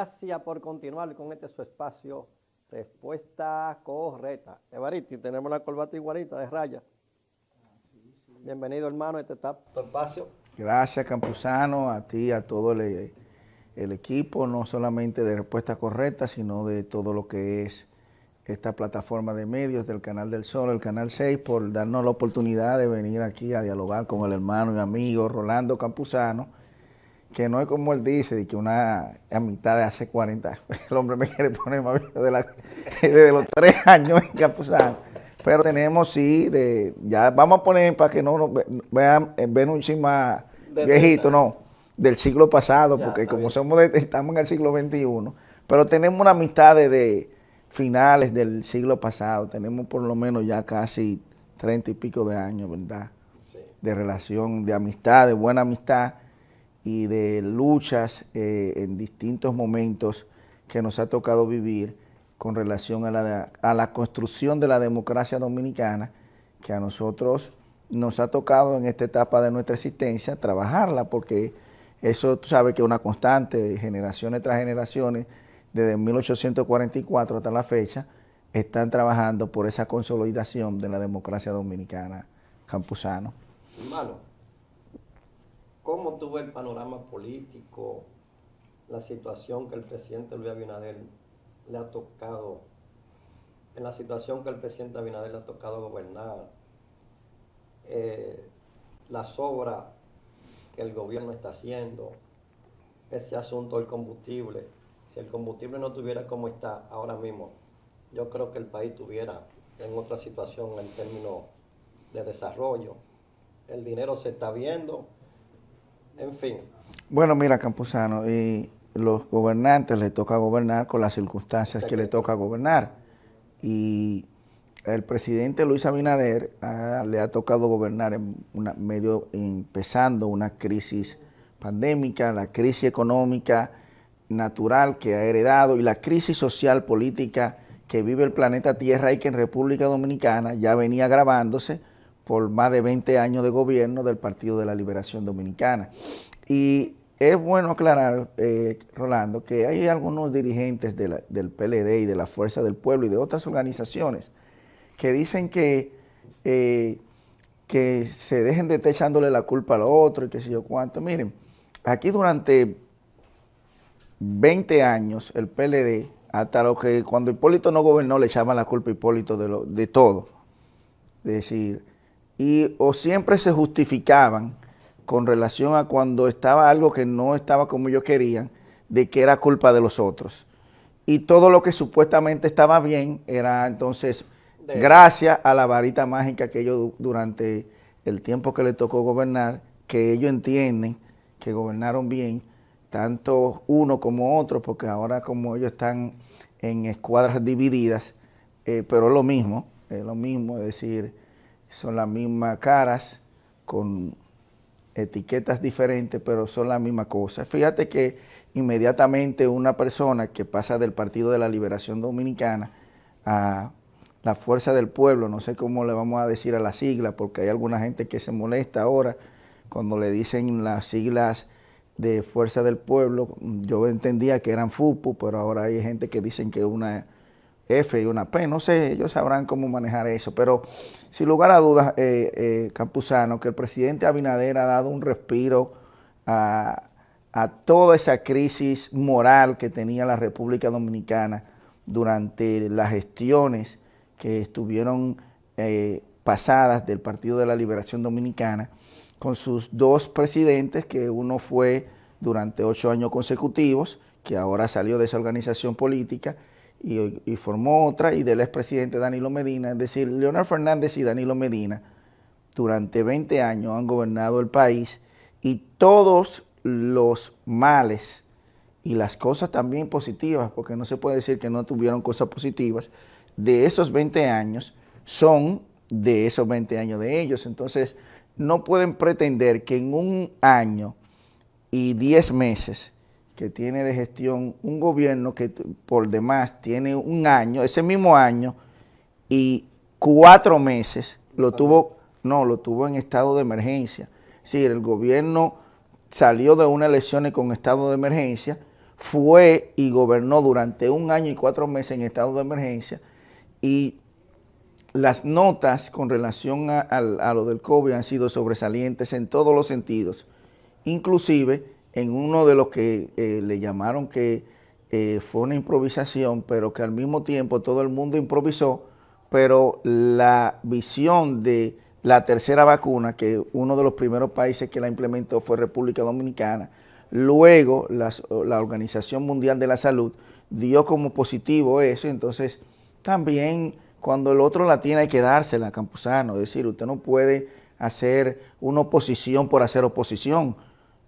Gracias por continuar con este su espacio, Respuesta Correcta. Evaristi, tenemos la corbata igualita de raya. Bienvenido, hermano, a este espacio. Gracias, Campuzano, a ti, a todo el equipo, no solamente de Respuesta Correcta, sino de todo lo que es esta plataforma de medios del Canal del Sol, el Canal 6, por darnos la oportunidad de venir aquí a dialogar con el hermano y amigo Rolando Campuzano, que no es como él dice, de que una amistad de hace 40, el hombre me quiere poner más viejo desde los 3 años en Campuzano. Pero tenemos, sí, ya vamos a poner para que no nos vean un chisme más viejito, no, del siglo pasado, ya, porque como estamos en el siglo XXI, pero tenemos una amistad de finales del siglo pasado, tenemos por lo menos ya casi 30 y pico de años, ¿verdad? Sí. De relación, de amistad, de buena amistad y de luchas en distintos momentos que nos ha tocado vivir con relación a la construcción de la democracia dominicana, que a nosotros nos ha tocado en esta etapa de nuestra existencia trabajarla, porque eso tú sabes que es una constante, generaciones tras generaciones, desde 1844 hasta la fecha, están trabajando por esa consolidación de la democracia dominicana. Campuzano. Hermano, ¿cómo tú ves el panorama político, la situación que el presidente Luis Abinader le ha tocado, en la situación que el presidente Abinader le ha tocado gobernar, las obras que el gobierno está haciendo, ese asunto del combustible? Si el combustible no estuviera como está ahora mismo, yo creo que el país estuviera en otra situación en términos de desarrollo. El dinero se está viendo, en fin. Bueno, mira, Campuzano, los gobernantes les toca gobernar con las circunstancias que les toca gobernar. Y el presidente Luis Abinader le ha tocado gobernar empezando una crisis pandémica, la crisis económica natural que ha heredado y la crisis social política que vive el planeta Tierra y que en República Dominicana ya venía agravándose por más de 20 años de gobierno del Partido de la Liberación Dominicana. Y es bueno aclarar, Rolando, que hay algunos dirigentes del PLD y de la Fuerza del Pueblo y de otras organizaciones que dicen que se dejen de estar echándole la culpa al otro y qué sé yo cuánto. Miren, aquí durante 20 años el PLD, hasta lo que cuando Hipólito no gobernó le echaban la culpa a Hipólito de todo. Es decir, o siempre se justificaban con relación a cuando estaba algo que no estaba como ellos querían, de que era culpa de los otros. Y todo lo que supuestamente estaba bien era entonces gracias a la varita mágica que ellos durante el tiempo que les tocó gobernar, que ellos entienden que gobernaron bien, tanto uno como otro, porque ahora como ellos están en escuadras divididas, pero es lo mismo, es decir, son las mismas caras con etiquetas diferentes, pero son la misma cosa. Fíjate que inmediatamente una persona que pasa del Partido de la Liberación Dominicana a la Fuerza del Pueblo, no sé cómo le vamos a decir a la sigla, porque hay alguna gente que se molesta ahora cuando le dicen las siglas de Fuerza del Pueblo. Yo entendía que eran FUPU, pero ahora hay gente que dicen que una F y una P, no sé, ellos sabrán cómo manejar eso, pero sin lugar a dudas, Campuzano, que el presidente Abinader ha dado un respiro a toda esa crisis moral que tenía la República Dominicana durante las gestiones que estuvieron pasadas del Partido de la Liberación Dominicana, con sus dos presidentes, que uno fue durante 8 años consecutivos, que ahora salió de esa organización política, y formó otra, y del expresidente Danilo Medina. Es decir, Leonel Fernández y Danilo Medina durante 20 años han gobernado el país, y todos los males y las cosas también positivas, porque no se puede decir que no tuvieron cosas positivas, de esos 20 años son de esos 20 años de ellos. Entonces no pueden pretender que en 1 año y 10 meses que tiene de gestión un gobierno que por demás tiene 1 año, ese mismo año y 4 meses, lo tuvo en estado de emergencia. Es decir, el gobierno salió de unas elecciones con estado de emergencia, fue y gobernó durante 1 año y 4 meses en estado de emergencia, y las notas con relación a lo del COVID han sido sobresalientes en todos los sentidos, inclusive en uno de los que le llamaron que fue una improvisación, pero que al mismo tiempo todo el mundo improvisó, pero la visión de la tercera vacuna, que uno de los primeros países que la implementó fue República Dominicana, luego la Organización Mundial de la Salud dio como positivo eso. Entonces también cuando el otro la tiene hay que dársela, Campuzano. Es decir, usted no puede hacer una oposición por hacer oposición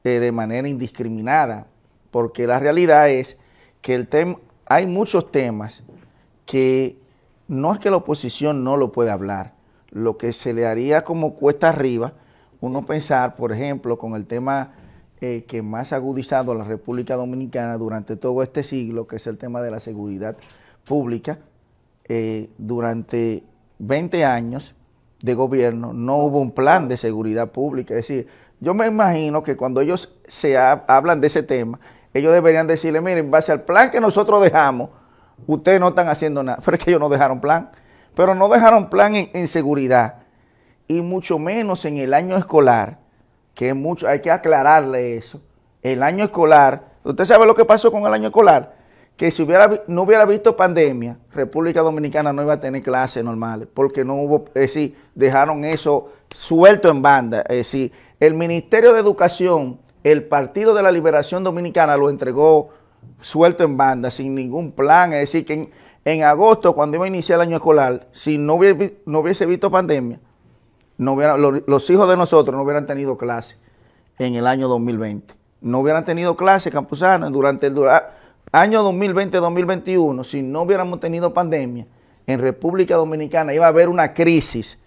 de manera indiscriminada, porque la realidad es que hay muchos temas que no es que la oposición no lo puede hablar, lo que se le haría como cuesta arriba uno pensar, por ejemplo, con el tema que más ha agudizado a la República Dominicana durante todo este siglo, que es el tema de la seguridad pública. Durante 20 años de gobierno no hubo un plan de seguridad pública. Es decir, yo me imagino que cuando ellos hablan de ese tema, ellos deberían decirle, miren, en base al plan que nosotros dejamos, ustedes no están haciendo nada. Pero es que ellos no dejaron plan, pero no dejaron plan en seguridad, y mucho menos en el año escolar, que hay que aclararle eso. El año escolar, ¿usted sabe lo que pasó con el año escolar? Que si no hubiera visto pandemia, República Dominicana no iba a tener clases normales, porque no hubo, es decir, dejaron eso suelto en banda. Es decir, el Ministerio de Educación, el Partido de la Liberación Dominicana lo entregó suelto en banda, sin ningún plan. Es decir, que en agosto, cuando iba a iniciar el año escolar, si no hubiese visto pandemia, los hijos de nosotros no hubieran tenido clases en el año 2020. No hubieran tenido clases, Campuzano, durante el año 2020-2021, si no hubiéramos tenido pandemia, en República Dominicana iba a haber una crisis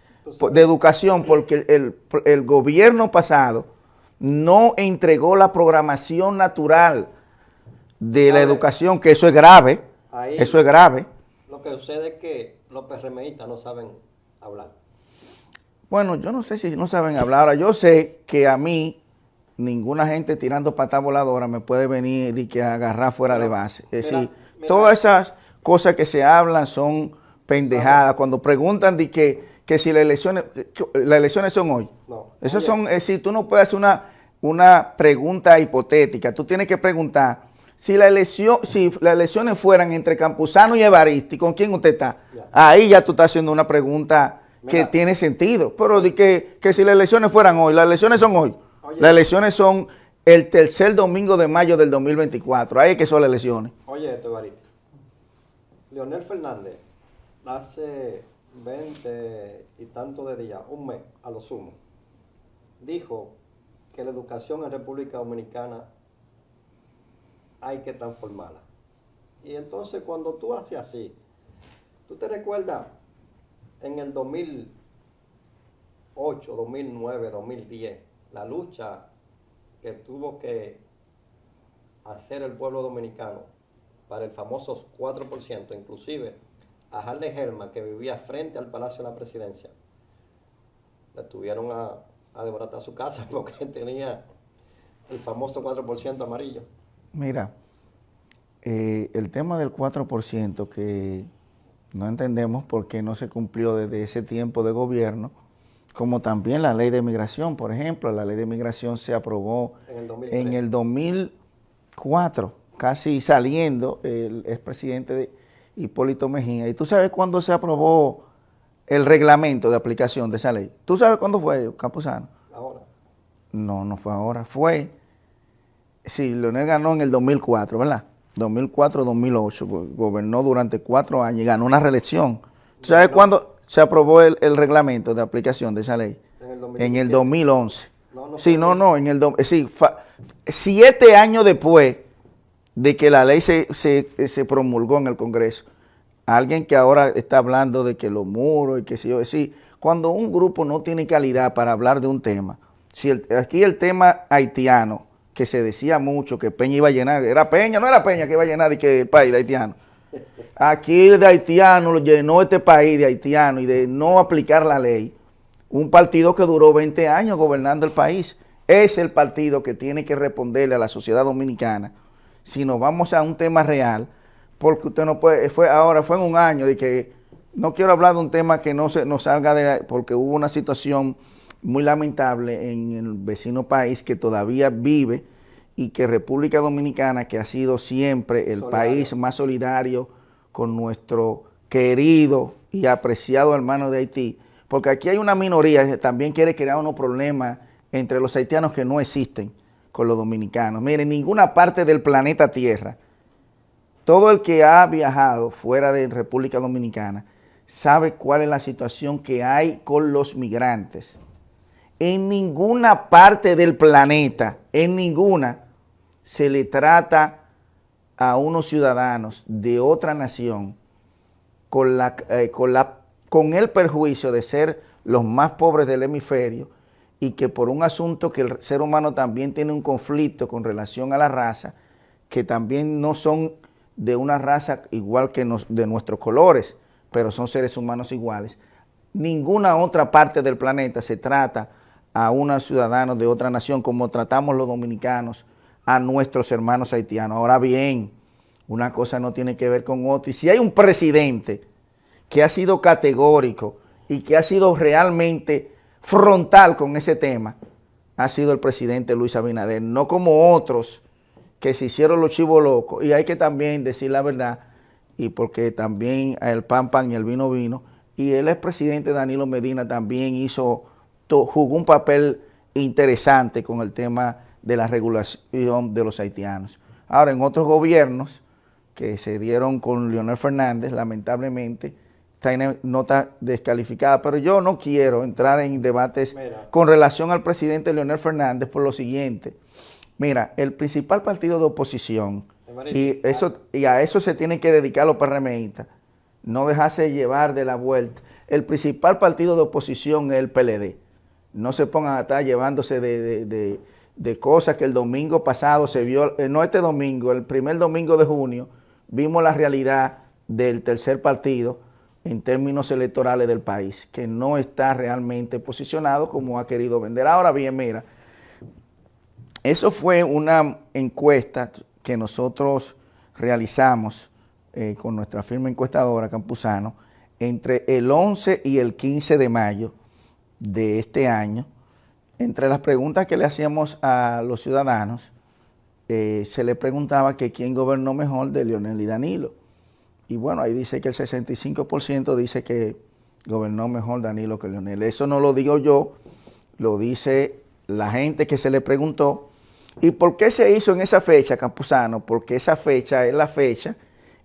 de educación, porque el gobierno pasado no entregó la programación natural de la educación, que eso es grave. Ahí, eso es grave. Lo que sucede es que los PRMistas no saben hablar. Bueno, yo no sé si no saben hablar. Ahora, yo sé que a mí ninguna gente tirando patas voladoras me puede venir y que agarrar fuera de base. Es decir, todas esas cosas que se hablan son pendejadas. Cuando preguntan de que si las elecciones son hoy. No. Eso son, es decir, tú no puedes hacer una pregunta hipotética. Tú tienes que preguntar si las elecciones fueran entre Campuzano y Evaristi, ¿con quién usted está? Ya. Ahí ya tú estás haciendo una pregunta que tiene sentido. Pero de que si las elecciones fueran hoy, las elecciones son hoy. Oye, las elecciones son el tercer domingo de mayo del 2024. Ahí es que son las elecciones. Oye, esto, Evaristi. Leonel Fernández, hace 20 y tantos de días, un mes a lo sumo, dijo que la educación en República Dominicana hay que transformarla. Y entonces cuando tú haces así, ¿tú te recuerdas en el 2008, 2009, 2010, la lucha que tuvo que hacer el pueblo dominicano para el famoso 4%, inclusive a Harley Herman, que vivía frente al Palacio de la Presidencia, le tuvieron a desbaratar su casa porque tenía el famoso 4% amarillo? Mira, el tema del 4% que no entendemos por qué no se cumplió desde ese tiempo de gobierno, como también la ley de migración, por ejemplo. La ley de migración se aprobó en el 2004, casi saliendo el expresidente de Hipólito Mejía. ¿Y tú sabes cuándo se aprobó el reglamento de aplicación de esa ley? ¿Tú sabes cuándo fue, Campuzano? Ahora. No, no fue ahora, fue... Sí, Leonel ganó en el 2004, ¿verdad? 2004-2008, gobernó durante 4 años y ganó una reelección. ¿Tú sabes cuándo se aprobó el reglamento de aplicación de esa ley? En el 2011. Sí, 7 años después de que la ley se promulgó en el Congreso. Alguien que ahora está hablando de que los muros y que si yo, sí, cuando un grupo no tiene calidad para hablar de un tema, si aquí el tema haitiano, que se decía mucho que Peña iba a llenar, era Peña, no era Peña que iba a llenar de que el país de haitiano. Aquí de haitiano lo llenó este país de haitiano y de no aplicar la ley. Un partido que duró 20 años gobernando el país. Es el partido que tiene que responderle a la sociedad dominicana si nos vamos a un tema real, porque usted no puede, fue en un año de que no quiero hablar de un tema que no salga de, porque hubo una situación muy lamentable en el vecino país que todavía vive y que República Dominicana, que ha sido siempre el país más solidario con nuestro querido y apreciado hermano de Haití, porque aquí hay una minoría que también quiere crear unos problemas entre los haitianos que no existen con los dominicanos. Miren, en ninguna parte del planeta Tierra, todo el que ha viajado fuera de República Dominicana sabe cuál es la situación que hay con los migrantes. En ninguna parte del planeta, en ninguna, se le trata a unos ciudadanos de otra nación con el perjuicio de ser los más pobres del hemisferio y que por un asunto que el ser humano también tiene un conflicto con relación a la raza, que también no son de una raza igual que de nuestros colores, pero son seres humanos iguales. Ninguna otra parte del planeta se trata a unos ciudadanos de otra nación como tratamos los dominicanos a nuestros hermanos haitianos. Ahora bien, una cosa no tiene que ver con otra. Y si hay un presidente que ha sido categórico y que ha sido realmente frontal con ese tema, ha sido el presidente Luis Abinader, no como otros que se hicieron los chivos locos. Y hay que también decir la verdad, y porque también el pan y el vino, y el expresidente Danilo Medina también jugó un papel interesante con el tema de la regulación de los haitianos. Ahora, en otros gobiernos que se dieron con Leonel Fernández, lamentablemente, está en nota descalificada, pero yo no quiero entrar en debates con relación al presidente Leonel Fernández por lo siguiente. Mira, el principal partido de oposición, y a eso se tienen que dedicar los PRMistas, no dejarse llevar de la vuelta. El principal partido de oposición es el PLD. No se pongan a estar llevándose de cosas que el domingo pasado se vio, no este domingo, el primer domingo de junio, vimos la realidad del tercer partido en términos electorales del país, que no está realmente posicionado como ha querido vender. Ahora bien, mira, eso fue una encuesta que nosotros realizamos con nuestra firma encuestadora Campuzano entre el 11 y el 15 de mayo de este año. Entre las preguntas que le hacíamos a los ciudadanos, se le preguntaba que quién gobernó mejor de Leonel y Danilo. Y bueno, ahí dice que el 65% dice que gobernó mejor Danilo que Leonel. Eso no lo digo yo, lo dice la gente que se le preguntó. ¿Y por qué se hizo en esa fecha, Campuzano? Porque esa fecha es la fecha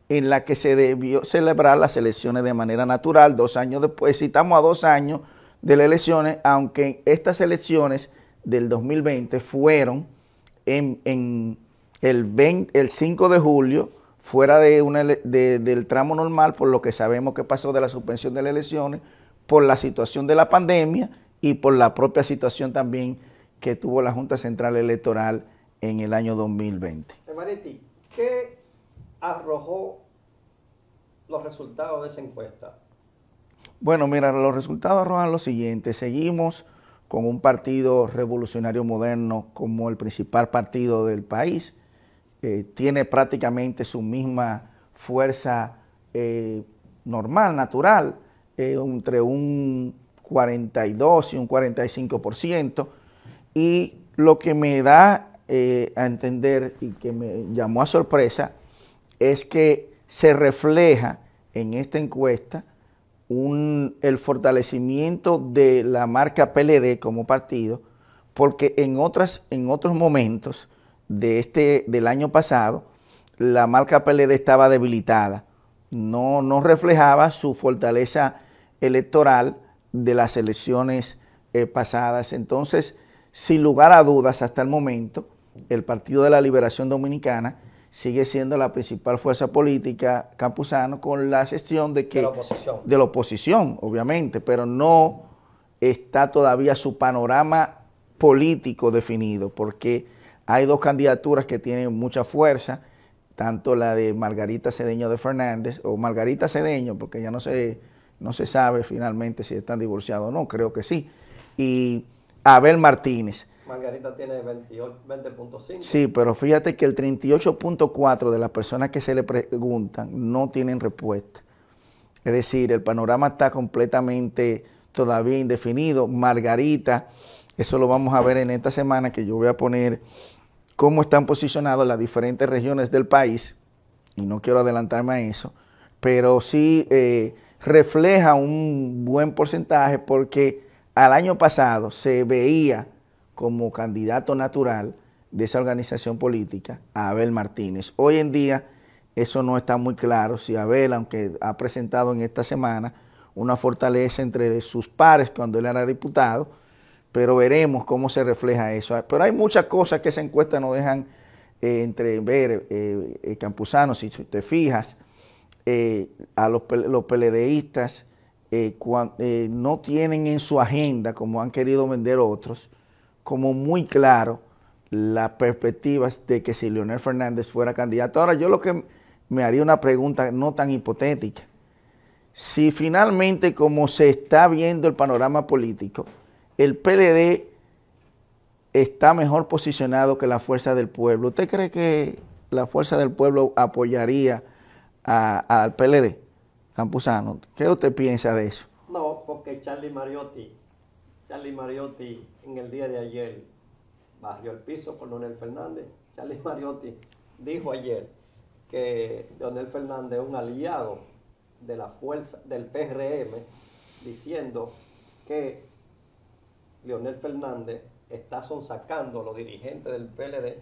en la que se debió celebrar las elecciones de manera natural, 2 años después. Si estamos a 2 años de las elecciones, aunque estas elecciones del 2020 fueron el 5 de julio, fuera del tramo normal, por lo que sabemos que pasó de la suspensión de las elecciones, por la situación de la pandemia y por la propia situación también que tuvo la Junta Central Electoral en el año 2020. Emanetti, ¿qué arrojó los resultados de esa encuesta? Bueno, mira, los resultados arrojan lo siguiente. Seguimos con un partido revolucionario moderno como el principal partido del país. Tiene prácticamente su misma fuerza normal, natural, entre un 42 y un 45%. Y lo que me da a entender y que me llamó a sorpresa es que se refleja en esta encuesta el fortalecimiento de la marca PLD como partido, porque en otros momentos del año pasado, la marca PLD estaba debilitada, no reflejaba su fortaleza electoral de las elecciones pasadas. Entonces, sin lugar a dudas, hasta el momento, el Partido de la Liberación Dominicana sigue siendo la principal fuerza política, Campuzano, con la excepción de la oposición, obviamente, pero no está todavía su panorama político definido, porque hay 2 candidaturas que tienen mucha fuerza, tanto la de Margarita Cedeño de Fernández, o Margarita Cedeño, porque ya no se sabe finalmente si están divorciados o no, creo que sí, y Abel Martínez. Margarita tiene 20.5. Sí, pero fíjate que el 38.4 de las personas que se le preguntan no tienen respuesta. Es decir, el panorama está completamente todavía indefinido. Margarita, eso lo vamos a ver en esta semana, que yo voy a poner cómo están posicionadas las diferentes regiones del país, y no quiero adelantarme a eso, pero sí refleja un buen porcentaje, porque al año pasado se veía como candidato natural de esa organización política a Abel Martínez. Hoy en día eso no está muy claro, si Abel, aunque ha presentado en esta semana una fortaleza entre sus pares cuando él era diputado, pero veremos cómo se refleja eso. Pero hay muchas cosas que esa encuesta nos dejan entrever, Campuzano, si te fijas, a los PLDistas no tienen en su agenda, como han querido vender otros, como muy claro las perspectivas de que si Leonel Fernández fuera candidato. Ahora, yo lo que me haría una pregunta no tan hipotética. Si finalmente, como se está viendo el panorama político, el PLD está mejor posicionado que la Fuerza del Pueblo, ¿usted cree que la Fuerza del Pueblo apoyaría al PLD? Campuzano, ¿qué usted piensa de eso? No, porque Charlie Mariotti en el día de ayer barrió el piso por Leonel Fernández. Charlie Mariotti dijo ayer que Leonel Fernández es un aliado de la fuerza del PRM, diciendo que Leonel Fernández está sonsacando a los dirigentes del PLD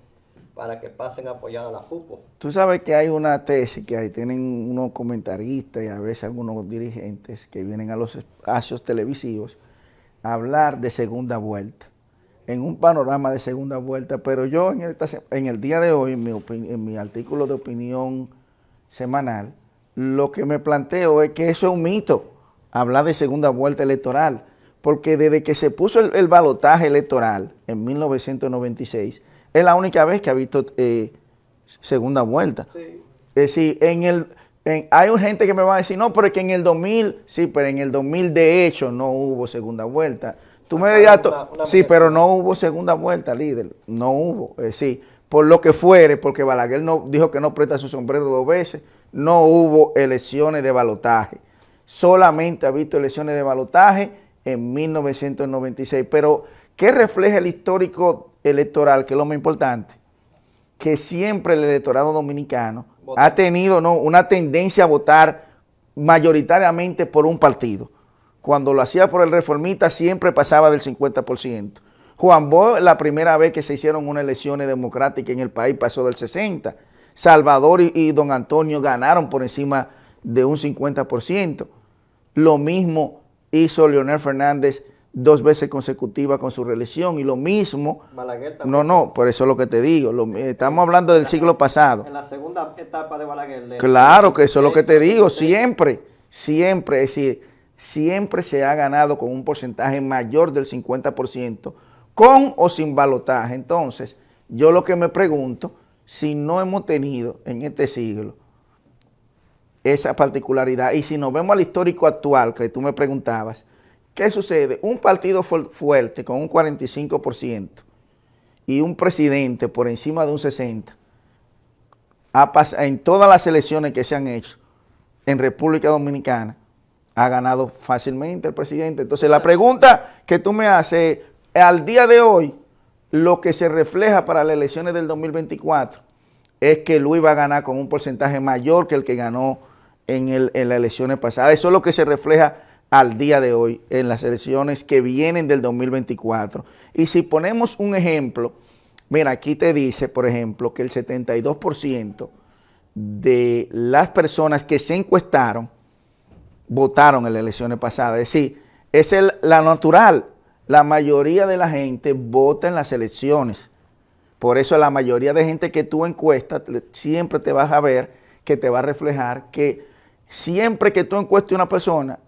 para que pasen a apoyar a la FUPO. Tú sabes que hay una tesis que ahí tienen unos comentaristas y a veces algunos dirigentes que vienen a los espacios televisivos a hablar de segunda vuelta, en un panorama de segunda vuelta, pero yo en el día de hoy, en mi artículo de opinión semanal, lo que me planteo es que eso es un mito, hablar de segunda vuelta electoral, porque desde que se puso el balotaje electoral en 1996, es la única vez que ha visto segunda vuelta. Sí. Es decir, hay gente que me va a decir, no, pero es que en el 2000, sí, pero en el 2000 de hecho no hubo segunda vuelta. Tú me dirás, sí, pero no hubo segunda vuelta, líder, no hubo, sí, por lo que fuere, porque Balaguer no, dijo que no presta su sombrero 2 veces, no hubo elecciones de balotaje, solamente ha visto elecciones de balotaje en 1996, pero ¿qué refleja el histórico electoral, que es lo más importante? Que siempre el electorado dominicano ha tenido una tendencia a votar mayoritariamente por un partido. Cuando lo hacía por el reformista siempre pasaba del 50%. Juan Bosch, la primera vez que se hicieron unas elecciones democráticas en el país, pasó del 60%. Salvador y don Antonio ganaron por encima de un 50%. Lo mismo hizo Leonel Fernández 2 veces consecutivas con su reelección, y lo mismo, Balaguer también. no, por eso es lo que te digo, estamos hablando del siglo pasado. En la segunda etapa de Balaguer. Claro que eso es lo que te digo, siempre, es decir, siempre se ha ganado con un porcentaje mayor del 50%, con o sin balotaje. Entonces, yo lo que me pregunto, si no hemos tenido en este siglo esa particularidad, y si nos vemos al histórico actual que tú me preguntabas, ¿qué sucede? Un partido fuerte con un 45% y un presidente por encima de un 60%, en todas las elecciones que se han hecho en República Dominicana, ha ganado fácilmente el presidente. Entonces la pregunta que tú me haces, al día de hoy, lo que se refleja para las elecciones del 2024 es que Luis va a ganar con un porcentaje mayor que el que ganó en las elecciones pasadas. Eso es lo que se refleja al día de hoy en las elecciones que vienen del 2024. Y si ponemos un ejemplo, mira, aquí te dice, por ejemplo, que el 72% de las personas que se encuestaron votaron en las elecciones pasadas. Es decir, es la natural. La mayoría de la gente vota en las elecciones. Por eso la mayoría de gente que tú encuestas, siempre te vas a ver que te va a reflejar que siempre que tú encuestes a una persona,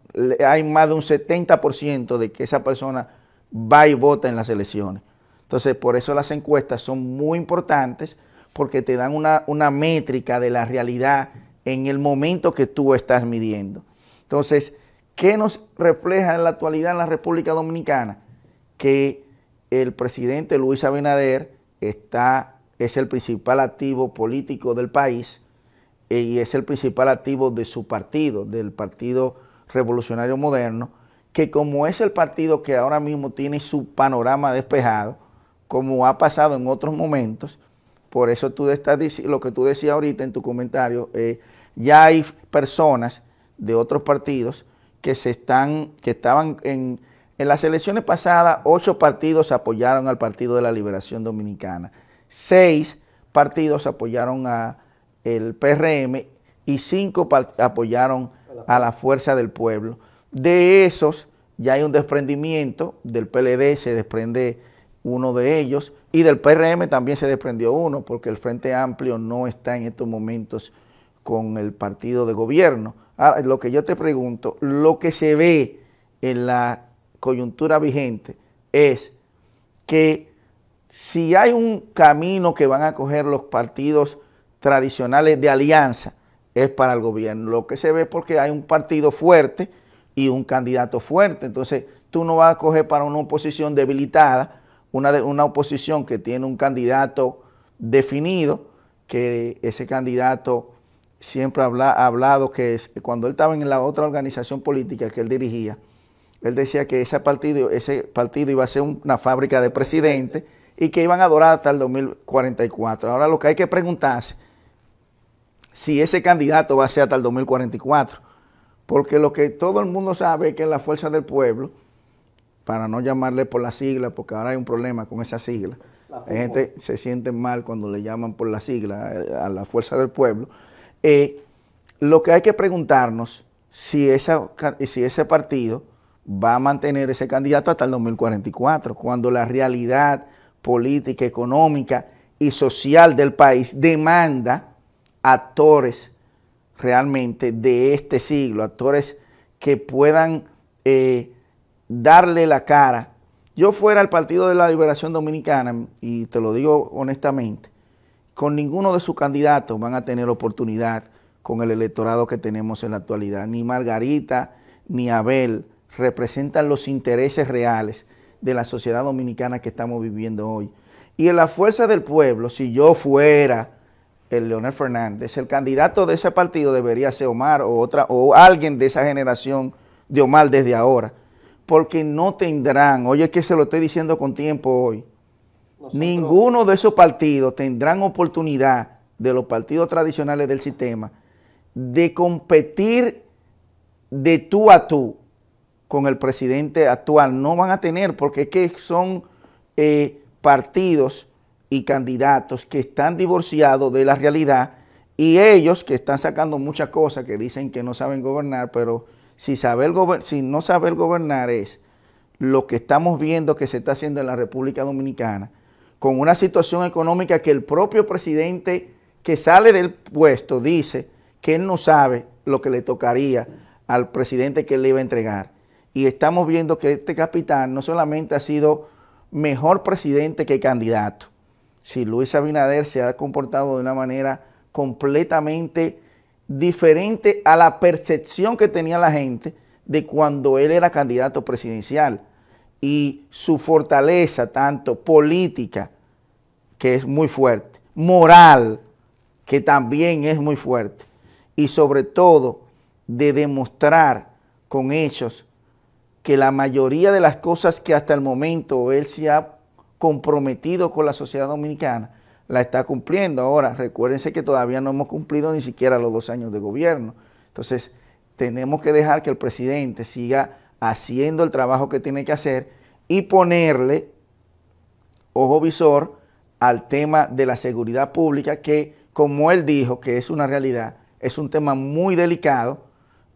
hay más de un 70% de que esa persona va y vota en las elecciones. Entonces, por eso las encuestas son muy importantes, porque te dan una métrica de la realidad en el momento que tú estás midiendo. Entonces, ¿qué nos refleja en la actualidad en la República Dominicana? Que el presidente Luis Abinader es el principal activo político del país y es el principal activo de su partido, del Partido Revolucionario Moderno, que como es el partido que ahora mismo tiene su panorama despejado, como ha pasado en otros momentos, por eso tú estás lo que tú decías ahorita en tu comentario, ya hay personas de otros partidos que estaban en las elecciones pasadas. 8 partidos apoyaron al Partido de la Liberación Dominicana, 6 partidos apoyaron a el PRM y 5 apoyaron a la Fuerza del Pueblo. De esos ya hay un desprendimiento, del PLD se desprende uno de ellos y del PRM también se desprendió uno, porque el Frente Amplio no está en estos momentos con el partido de gobierno. Ahora, lo que yo te pregunto, lo que se ve en la coyuntura vigente es que si hay un camino que van a coger los partidos tradicionales de alianza, es para el gobierno. Lo que se ve es porque hay un partido fuerte y un candidato fuerte. Entonces, tú no vas a coger para una oposición debilitada, una oposición que tiene un candidato definido, que ese candidato siempre ha hablado que cuando él estaba en la otra organización política que él dirigía, él decía que ese partido iba a ser una fábrica de presidentes y que iban a durar hasta el 2044. Ahora lo que hay que preguntarse si ese candidato va a ser hasta el 2044, porque lo que todo el mundo sabe es que la Fuerza del Pueblo, para no llamarle por la sigla, porque ahora hay un problema con esa sigla, la gente se siente mal cuando le llaman por la sigla a la Fuerza del Pueblo. Lo que hay que preguntarnos si ese partido va a mantener ese candidato hasta el 2044, cuando la realidad política, económica y social del país demanda actores realmente de este siglo, actores que puedan darle la cara. Yo fuera el Partido de la Liberación Dominicana, y te lo digo honestamente, con ninguno de sus candidatos van a tener oportunidad con el electorado que tenemos en la actualidad. Ni Margarita ni Abel representan los intereses reales de la sociedad dominicana que estamos viviendo hoy. Y en la Fuerza del Pueblo, si yo fuera el Leonel Fernández, el candidato de ese partido debería ser Omar o alguien de esa generación de Omar desde ahora, porque no tendrán, oye, que se lo estoy diciendo con tiempo hoy, ninguno de esos partidos tendrán oportunidad de los partidos tradicionales del sistema de competir de tú a tú con el presidente actual. No van a tener, porque es que son partidos y candidatos que están divorciados de la realidad, y ellos que están sacando muchas cosas que dicen que no saben gobernar, pero si no saber gobernar es lo que estamos viendo que se está haciendo en la República Dominicana, con una situación económica que el propio presidente que sale del puesto dice que él no sabe lo que le tocaría al presidente que le iba a entregar. Y estamos viendo que este capitán no solamente ha sido mejor presidente que candidato, si Luis Abinader se ha comportado de una manera completamente diferente a la percepción que tenía la gente de cuando él era candidato presidencial, y su fortaleza tanto política, que es muy fuerte, moral, que también es muy fuerte, y sobre todo de demostrar con hechos que la mayoría de las cosas que hasta el momento él se ha comprometido con la sociedad dominicana, la está cumpliendo. Ahora, recuérdense que todavía no hemos cumplido ni siquiera los 2 años de gobierno. Entonces, tenemos que dejar que el presidente siga haciendo el trabajo que tiene que hacer y ponerle ojo visor al tema de la seguridad pública, que, como él dijo, que es una realidad, es un tema muy delicado,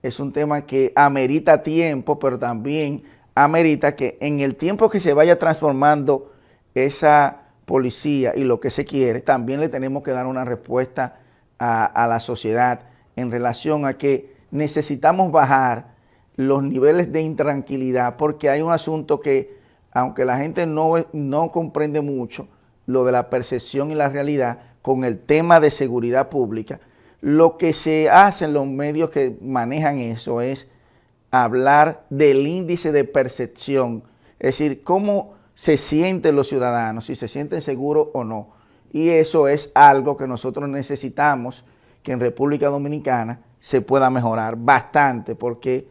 es un tema que amerita tiempo, pero también amerita que en el tiempo que se vaya transformando esa policía y lo que se quiere, también le tenemos que dar una respuesta a la sociedad en relación a que necesitamos bajar los niveles de intranquilidad, porque hay un asunto que, aunque la gente no comprende mucho, lo de la percepción y la realidad con el tema de seguridad pública, lo que se hace en los medios que manejan eso es hablar del índice de percepción, es decir, cómo se sienten los ciudadanos, si se sienten seguros o no. Y eso es algo que nosotros necesitamos que en República Dominicana se pueda mejorar bastante, porque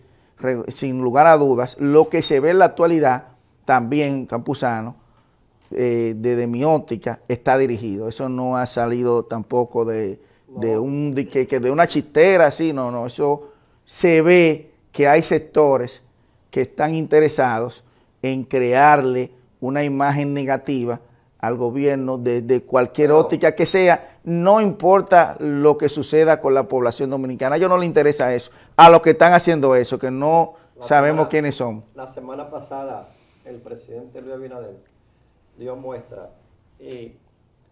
sin lugar a dudas, lo que se ve en la actualidad, también, Campuzano, desde mi óptica, está dirigido. Eso no ha salido tampoco de una chistera, así, no, eso se ve que hay sectores que están interesados en crearle una imagen negativa al gobierno de cualquier óptica que sea, no importa lo que suceda con la población dominicana, a ellos no les interesa eso, a los que están haciendo eso, que no sabemos quiénes son. La semana pasada el presidente Luis Abinader dio muestra y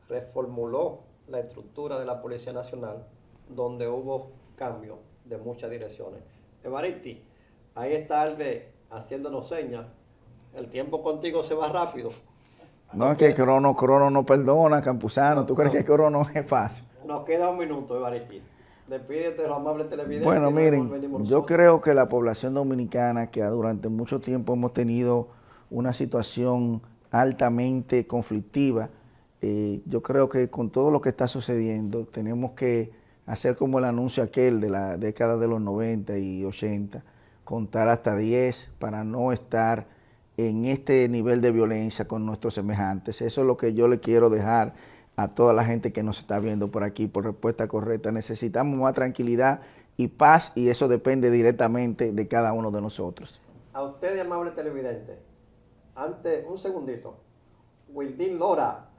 reformuló la estructura de la Policía Nacional, donde hubo cambios de muchas direcciones. Evaristi, ahí está Albert haciéndonos señas, el tiempo contigo se va rápido. No, es que Crono no perdona, Campuzano. ¿Tú crees que Crono es fácil? Nos queda un minuto, Evaristi. Despídete de los amables televidentes. Bueno, miren, yo creo que la población dominicana, que durante mucho tiempo hemos tenido una situación altamente conflictiva, yo creo que con todo lo que está sucediendo, tenemos que hacer como el anuncio aquel de la década de los 90 y 80, contar hasta 10 para no estar en este nivel de violencia con nuestros semejantes. Eso es lo que yo le quiero dejar a toda la gente que nos está viendo por aquí, por respuesta correcta. Necesitamos más tranquilidad y paz, y eso depende directamente de cada uno de nosotros. A usted, amable televidente, antes, un segundito, Wildín Lora,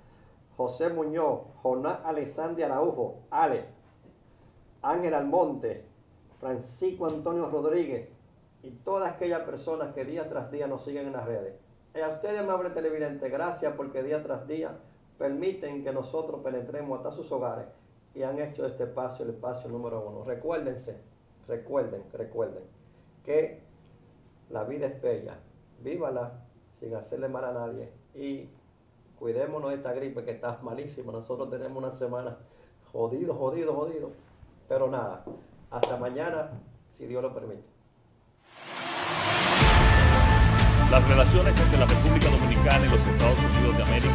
José Muñoz, Jonás Alexandre Araujo, Ale, Ángel Almonte, Francisco Antonio Rodríguez, y todas aquellas personas que día tras día nos siguen en las redes. Y a ustedes, amable televidente, gracias porque día tras día permiten que nosotros penetremos hasta sus hogares y han hecho de este espacio el espacio número 1. Recuerden que la vida es bella, vívala sin hacerle mal a nadie y cuidémonos de esta gripe que está malísima. Nosotros tenemos una semana jodido, pero nada, hasta mañana, si Dios lo permite. Las relaciones entre la República Dominicana y los Estados Unidos de América.